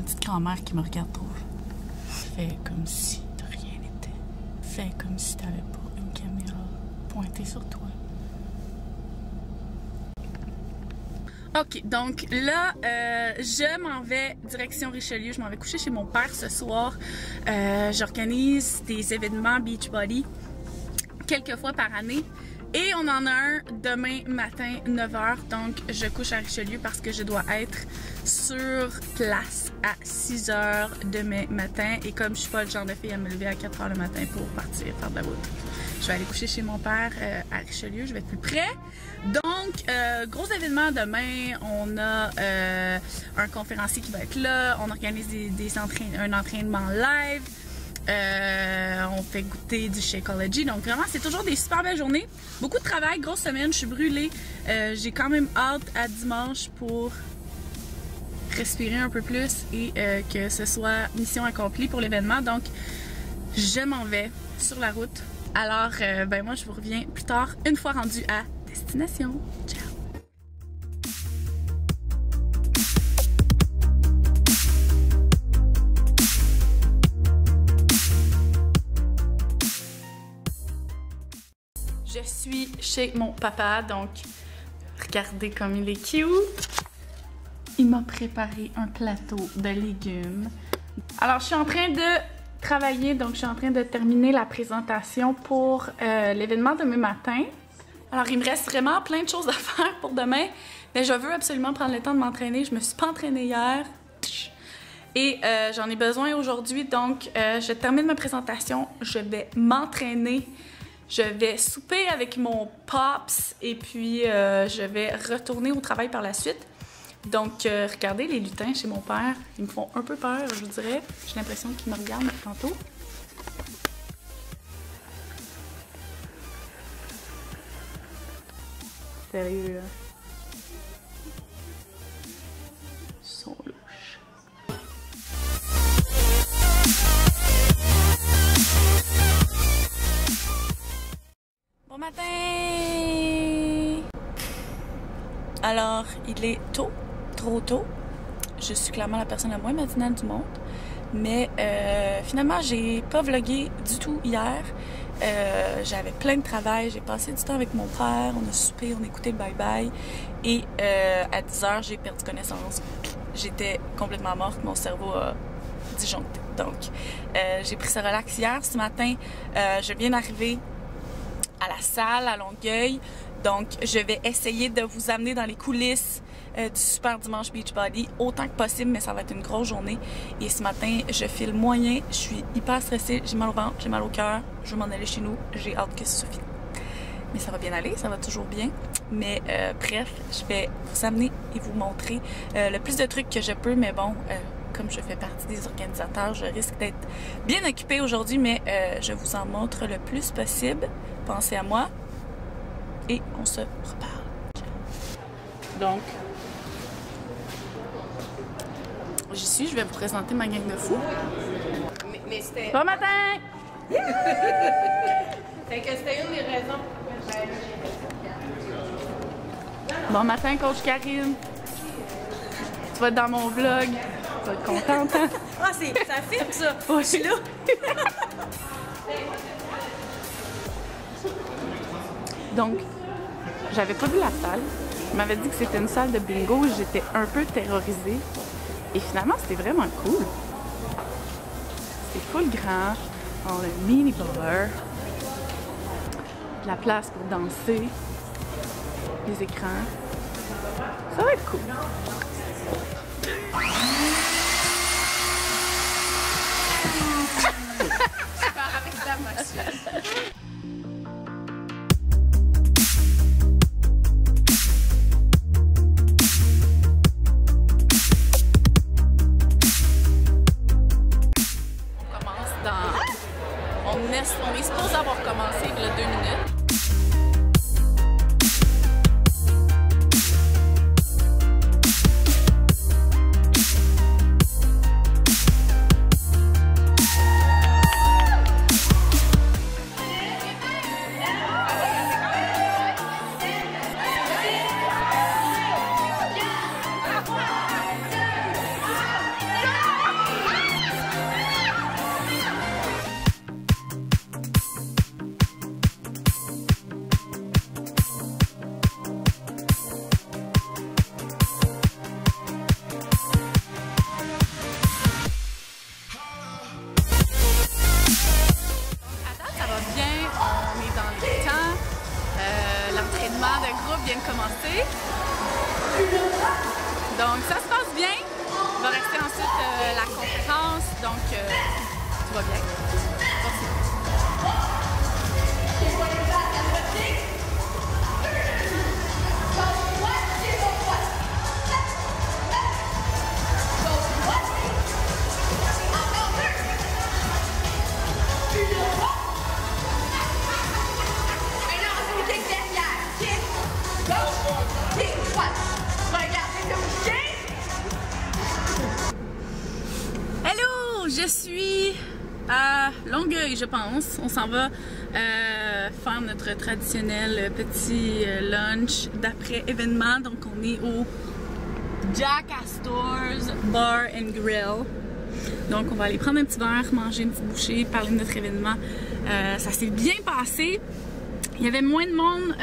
petite grand-mère qui me regarde trop. Fais comme si de rien n'était. Fais comme si t'avais pas une caméra pointée sur toi. Ok, donc là, je m'en vais direction Richelieu. Je m'en vais coucher chez mon père ce soir. J'organise des événements Beachbody quelques fois par année. Et on en a un demain matin, 9h. Donc, je couche à Richelieu parce que je dois être sur place à 6h demain matin. Et comme je suis pas le genre de fille à me lever à 4h le matin pour partir faire de la route, je vais aller coucher chez mon père à Richelieu. Je vais être plus près. Donc, gros événement demain. On a un conférencier qui va être là. On organise un entraînement live. On fait goûter du Shakeology. Donc vraiment, c'est toujours des super belles journées. Beaucoup de travail, grosse semaine, je suis brûlée. J'ai quand même hâte à dimanche pour respirer un peu plus et que ce soit mission accomplie pour l'événement. Donc, je m'en vais sur la route. Alors, ben moi, je vous reviens plus tard, une fois rendue à destination. Ciao! Je suis chez mon papa, donc regardez comme il est cute. Il m'a préparé un plateau de légumes. Alors, je suis en train de travailler, donc je suis en train de terminer la présentation pour l'événement demain matin. Alors, il me reste vraiment plein de choses à faire pour demain, mais je veux absolument prendre le temps de m'entraîner. Je me suis pas entraînée hier et j'en ai besoin aujourd'hui, donc je termine ma présentation, je vais m'entraîner. Je vais souper avec mon Pops et puis je vais retourner au travail par la suite. Donc, regardez les lutins chez mon père. Ils me font un peu peur, je vous dirais. J'ai l'impression qu'ils me regardent tantôt. Sérieux, hein? Ils sont louches. Bon matin! Alors, il est tôt, trop tôt. Je suis clairement la personne la moins matinale du monde. Mais finalement, j'ai pas vlogué du tout hier. J'avais plein de travail. J'ai passé du temps avec mon père. On a soupé, on a écouté le bye-bye. Et à 10h, j'ai perdu connaissance. J'étais complètement morte. Mon cerveau a disjoncté. Donc, j'ai pris ça relax hier. Ce matin, je viens d'arriver à la salle à Longueuil. Donc, je vais essayer de vous amener dans les coulisses du Super Dimanche Beachbody autant que possible, mais ça va être une grosse journée. Et ce matin, je file moyen, je suis hyper stressée, j'ai mal au ventre, j'ai mal au cœur, je veux m'en aller chez nous, j'ai hâte que ce soit fini. Mais ça va bien aller, ça va toujours bien. Mais bref, je vais vous amener et vous montrer le plus de trucs que je peux, mais bon, comme je fais partie des organisateurs, je risque d'être bien occupée aujourd'hui, mais je vous en montre le plus possible. Pensez à moi. Et on se reparle. Donc, j'y suis, je vais vous présenter ma gang de fous. Mais c'était... Bon matin! Fait que c'était une des raisons. Bon matin, coach Karine. Tu vas être dans mon vlog. Tu vas être contente, hein? Ah, ça filme ça! Ouais. Je suis là! Donc, j'avais pas vu la salle. Je m'avais dit que c'était une salle de bingo. J'étais un peu terrorisée. Et finalement, c'était vraiment cool. C'est full grand. On a un mini bar. De la place pour danser. Les écrans. Ça va être cool. Je pars avec la machine. On est supposé avoir commencé il y a 2 minutes. Donc ça se passe bien. Il va rester ensuite la conférence, donc tout va bien. Je suis à Longueuil, je pense. On s'en va faire notre traditionnel petit lunch d'après événement. Donc on est au Jack Astor's Bar and Grill. Donc on va aller prendre un petit verre, manger une petite bouchée, parler de notre événement. Ça s'est bien passé. Il y avait moins de monde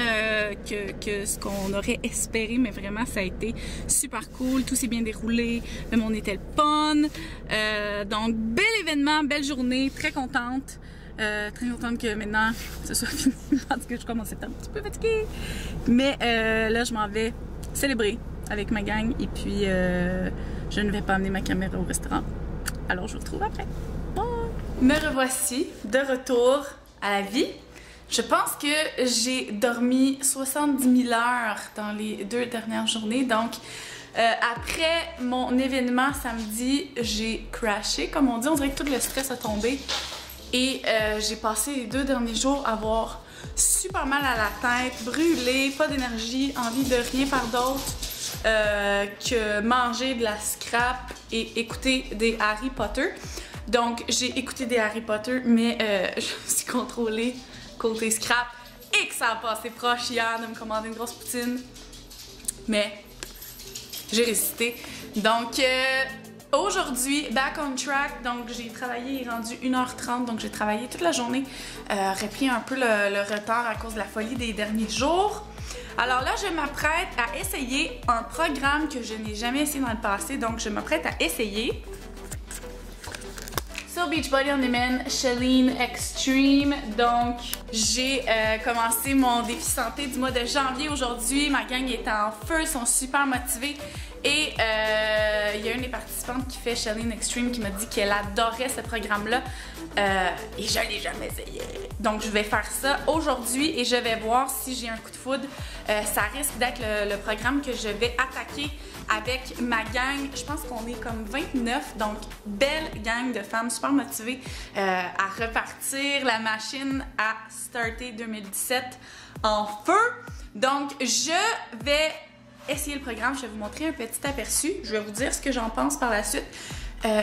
que ce qu'on aurait espéré, mais vraiment ça a été super cool, tout s'est bien déroulé, le monde était le fun. Donc bel événement, belle journée, très contente que maintenant ce soit fini parce que je commence à être un petit peu fatiguée. Mais là je m'en vais célébrer avec ma gang et puis je ne vais pas amener ma caméra au restaurant. Alors je vous retrouve après. Bye. Me revoici de retour à la vie. Je pense que j'ai dormi 70 000 heures dans les 2 dernières journées. Donc, après mon événement samedi, j'ai crashé, comme on dit. On dirait que tout le stress a tombé. Et j'ai passé les 2 derniers jours à avoir super mal à la tête, brûlé, pas d'énergie, envie de rien faire d'autre que manger de la scrap et écouter des Harry Potter. Donc, j'ai écouté des Harry Potter, mais je me suis contrôlée côté scrap et que ça a passé proche hier de me commander une grosse poutine, mais j'ai résisté. Donc aujourd'hui, back on track. Donc j'ai travaillé, il est rendu 1h30, donc j'ai travaillé toute la journée, repris un peu le retard à cause de la folie des derniers jours. Alors là, je m'apprête à essayer un programme que je n'ai jamais essayé dans le passé, donc je m'apprête à essayer sur Beachbody On Demand, Chalene Extreme. Donc, j'ai commencé mon défi santé du mois de janvier aujourd'hui. Ma gang est en feu, ils sont super motivés. Et il y a une des participantes qui fait Chalene Extreme qui m'a dit qu'elle adorait ce programme-là. Et je ne l'ai jamais essayé. Donc, je vais faire ça aujourd'hui et je vais voir si j'ai un coup de foudre. Ça risque d'être le programme que je vais attaquer avec ma gang. Je pense qu'on est comme 29, donc belle gang de femmes super motivées à repartir la machine à starter 2017 en feu. Donc, je vais essayer le programme. Je vais vous montrer un petit aperçu. Je vais vous dire ce que j'en pense par la suite.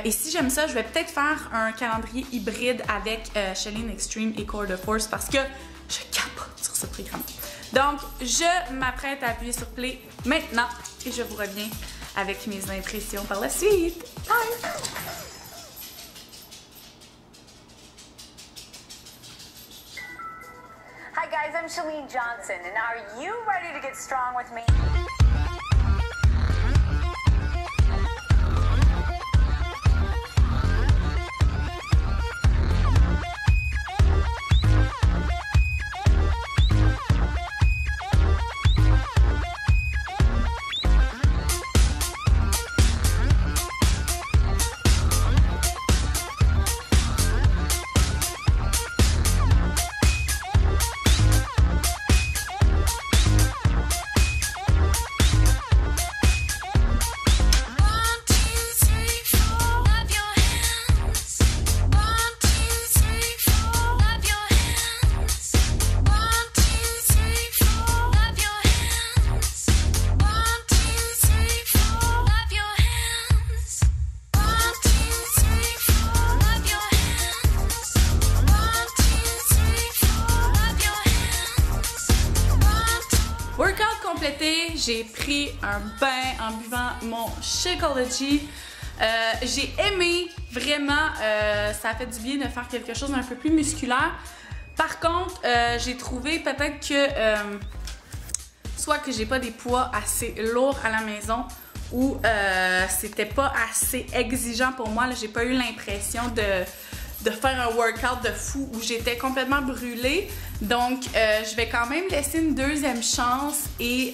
Et si j'aime ça, je vais peut-être faire un calendrier hybride avec Chalene Extreme et Core de Force parce que je capote sur ce programme. Donc, je m'apprête à appuyer sur play maintenant et je vous reviens avec mes impressions par la suite. Bye! Hi guys, I'm Chalene Johnson, and are you ready to get strong with me? J'ai pris un bain en buvant mon Shakeology. J'ai aimé, vraiment, ça a fait du bien de faire quelque chose d'un peu plus musculaire. Par contre, j'ai trouvé peut-être que soit que j'ai pas des poids assez lourds à la maison ou c'était pas assez exigeant pour moi. J'ai pas eu l'impression de faire un workout de fou où j'étais complètement brûlée. Donc, je vais quand même laisser une deuxième chance et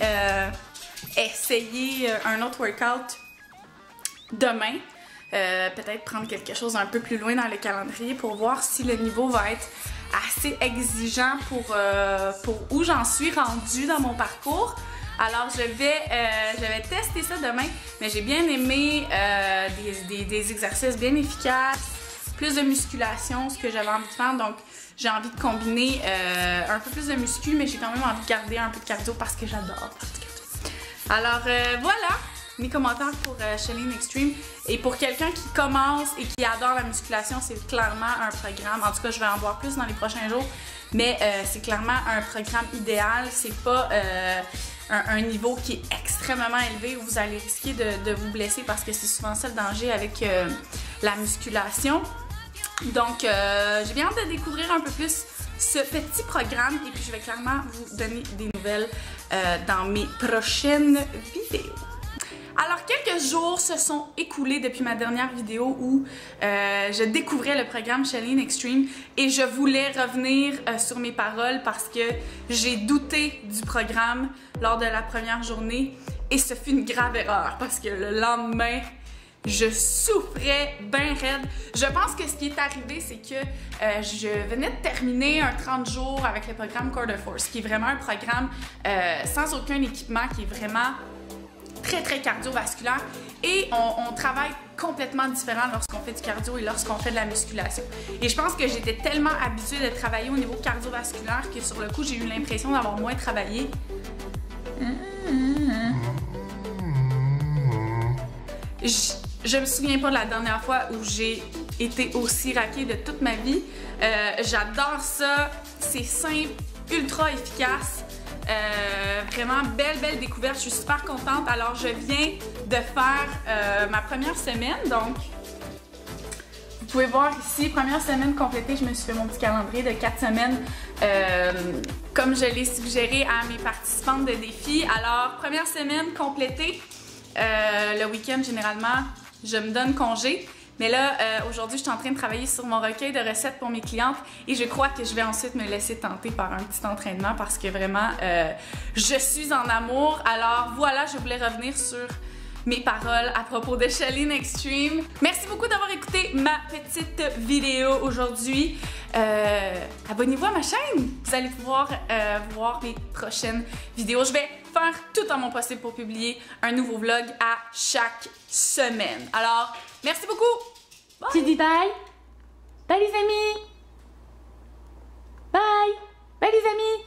essayer un autre workout demain. Peut-être prendre quelque chose un peu plus loin dans le calendrier pour voir si le niveau va être assez exigeant pour où j'en suis rendue dans mon parcours. Alors je vais tester ça demain, mais j'ai bien aimé des exercices bien efficaces, plus de musculation, ce que j'avais envie de faire, donc j'ai envie de combiner un peu plus de muscu, mais j'ai quand même envie de garder un peu de cardio parce que j'adore faire du cardio. Alors voilà mes commentaires pour Chalene Extreme. Et pour quelqu'un qui commence et qui adore la musculation, c'est clairement un programme, en tout cas je vais en voir plus dans les prochains jours, mais c'est clairement un programme idéal. C'est pas un niveau qui est extrêmement élevé où vous allez risquer de vous blesser parce que c'est souvent ça le danger avec la musculation. Donc j'ai bien hâte de découvrir un peu plus ce petit programme et puis je vais clairement vous donner des nouvelles dans mes prochaines vidéos. Alors, quelques jours se sont écoulés depuis ma dernière vidéo où je découvrais le programme Chalene Extreme et je voulais revenir sur mes paroles parce que j'ai douté du programme lors de la première journée et ce fut une grave erreur parce que le lendemain, je souffrais bien raide. Je pense que ce qui est arrivé, c'est que je venais de terminer un 30 jours avec le programme Core de Force, qui est vraiment un programme sans aucun équipement, qui est vraiment très cardiovasculaire et on travaille complètement différent lorsqu'on fait du cardio et lorsqu'on fait de la musculation. Et je pense que j'étais tellement habituée de travailler au niveau cardiovasculaire que sur le coup, j'ai eu l'impression d'avoir moins travaillé. Je me souviens pas de la dernière fois où j'ai été aussi raquée de toute ma vie. J'adore ça, c'est simple, ultra efficace. Vraiment belle découverte, je suis super contente. Alors je viens de faire ma première semaine, donc vous pouvez voir ici, première semaine complétée, je me suis fait mon petit calendrier de 4 semaines comme je l'ai suggéré à mes participantes de défi. Alors première semaine complétée, le week-end généralement je me donne congé. Mais là, aujourd'hui, je suis en train de travailler sur mon recueil de recettes pour mes clientes et je crois que je vais ensuite me laisser tenter par un petit entraînement parce que vraiment, je suis en amour. Alors voilà, je voulais revenir sur mes paroles à propos de Chalene Extreme. Merci beaucoup d'avoir écouté ma petite vidéo aujourd'hui. Abonnez-vous à ma chaîne. Vous allez pouvoir voir mes prochaines vidéos. Je vais faire tout en mon possible pour publier un nouveau vlog à chaque semaine. Alors, merci beaucoup! Bye. Tu dis bye? Bye les amis! Bye! Bye les amis!